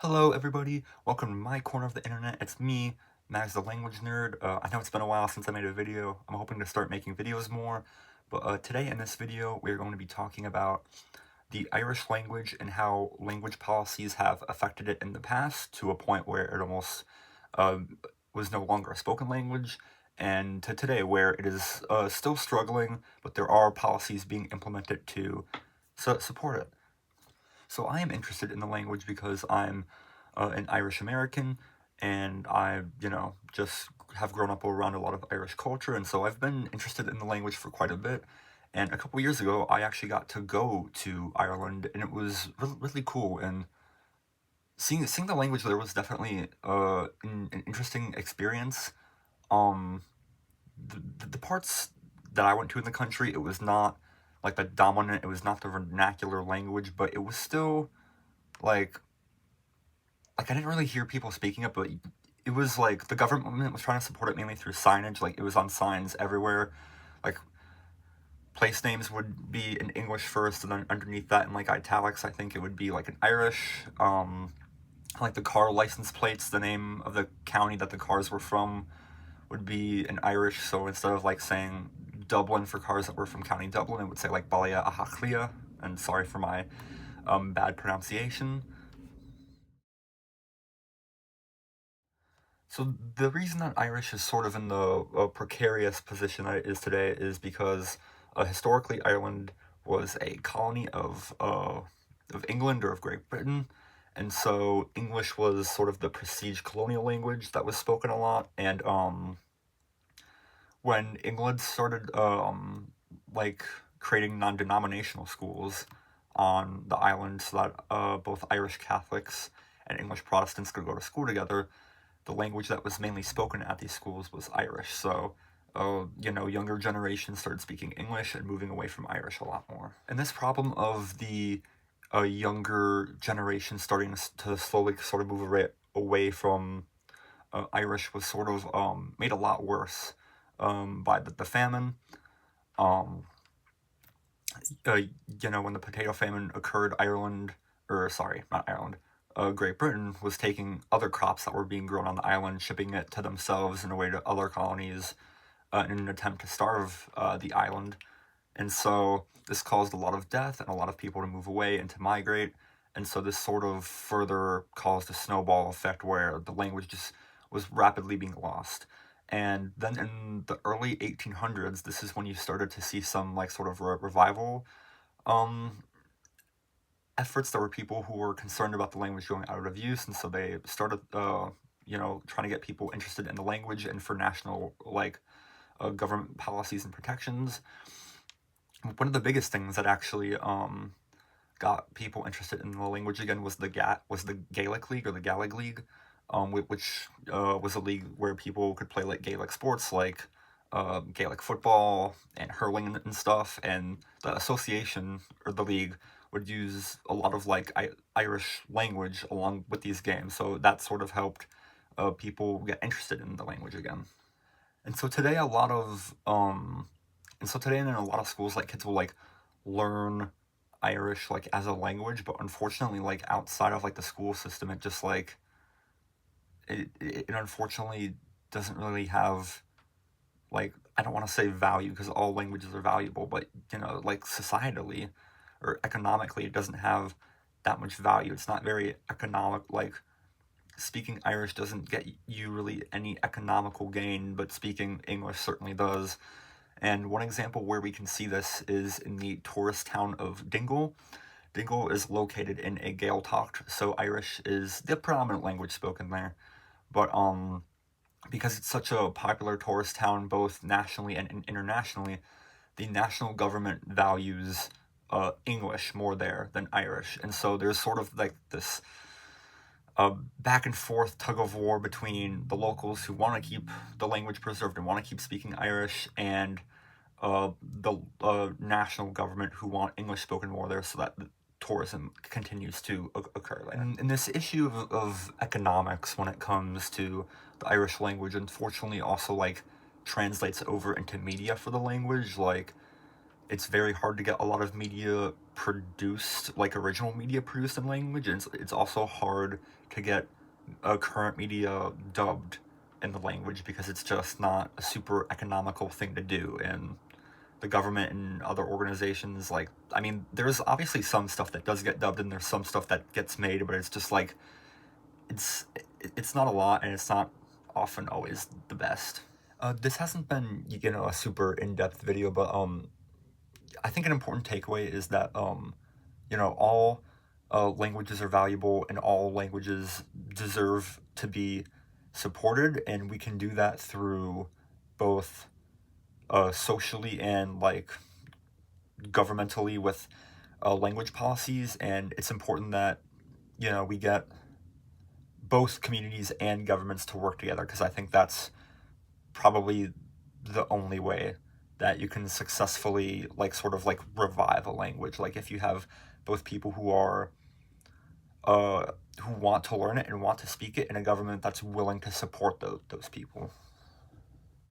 Hello everybody, welcome to my corner of the internet. It's me, Max the Language Nerd. I know it's been a while since I made a video. I'm hoping to start making videos more, but today in this video we're going to be talking about the Irish language and how language policies have affected it in the past to a point where it almost was no longer a spoken language, and to today where it is still struggling, but there are policies being implemented to support it. So I am interested in the language because I'm an Irish American, and I, just have grown up around a lot of Irish culture, and so I've been interested in the language for quite a bit. And a couple years ago, I actually got to go to Ireland, and it was really cool. And seeing the language there was definitely an interesting experience. Um, the parts that I went to in the country, it was not like the dominant, it was not the vernacular language, but it was still like I didn't really hear people speaking it, but it was like the government was trying to support it mainly through signage. Like it was on signs everywhere. Like place names would be in English first, and then underneath that in like italics, I think it would be like an Irish. Like the car license plates, the name of the county that the cars were from would be in Irish. So instead of like saying Dublin for cars that were from County Dublin, it would say like Balia Ahachlia. And sorry for my bad pronunciation. So the reason that Irish is sort of in the precarious position that it is today is because historically Ireland was a colony of England or of Great Britain, and so English was sort of the prestige colonial language that was spoken a lot. And when England started like creating non-denominational schools on the island so that both Irish Catholics and English Protestants could go to school together, the language that was mainly spoken at these schools was Irish. So, younger generations started speaking English and moving away from Irish a lot more. And this problem of the younger generation starting to slowly sort of move away from Irish was sort of made a lot worse by the famine. Um, when the potato famine occurred, not Ireland, Great Britain was taking other crops that were being grown on the island, shipping it to themselves in a way to other colonies in an attempt to starve the island. And so this caused a lot of death and a lot of people to move away and to migrate. And so this sort of further caused a snowball effect where the language just was rapidly being lost. And then in the early 1800s, this is when you started to see some like sort of revival um, efforts. There were people who were concerned about the language going out of use, and so they started, trying to get people interested in the language and for national like government policies and protections. One of the biggest things that actually got people interested in the language again was the Gaelic League or the Gaelic League, which was a league where people could play like Gaelic sports like Gaelic football and hurling and stuff. And the association or the league would use a lot of like Irish language along with these games, so that sort of helped people get interested in the language again. And so today a lot of and so today in a lot of schools, like kids will like learn Irish like as a language, but unfortunately like outside of like the school system, it just like it unfortunately doesn't really have like, I don't want to say value because all languages are valuable, but like societally or economically it doesn't have that much value. It's not very economic. Like speaking Irish doesn't get you really any economical gain, but speaking English certainly does. And one example where we can see this is in the tourist town of Dingle. Dingle is located in a Gaeltacht, so Irish is the predominant language spoken there. But because it's such a popular tourist town, both nationally and internationally, the national government values English more there than Irish. And so there's sort of like this back and forth tug of war between the locals who want to keep the language preserved and want to keep speaking Irish, and the national government who want English spoken more there so that the tourism continues to occur. And this issue of economics when it comes to the Irish language, unfortunately, also like translates over into media for the language. Like it's very hard to get a lot of media produced, like original media produced in language, and it's also hard to get current media dubbed in the language because it's just not a super economical thing to do. And the government and other organizations, like, I mean, there's obviously some stuff that does get dubbed and there's some stuff that gets made, but it's just like, it's it's not a lot, and it's not often always the best. This hasn't been, a super in-depth video, but I think an important takeaway is that all languages are valuable, and all languages deserve to be supported, and we can do that through both socially and like governmentally with language policies. And it's important that we get both communities and governments to work together, because I think that's probably the only way that you can successfully like sort of like revive a language. Like if you have both people who are who want to learn it and want to speak it, and a government that's willing to support those people.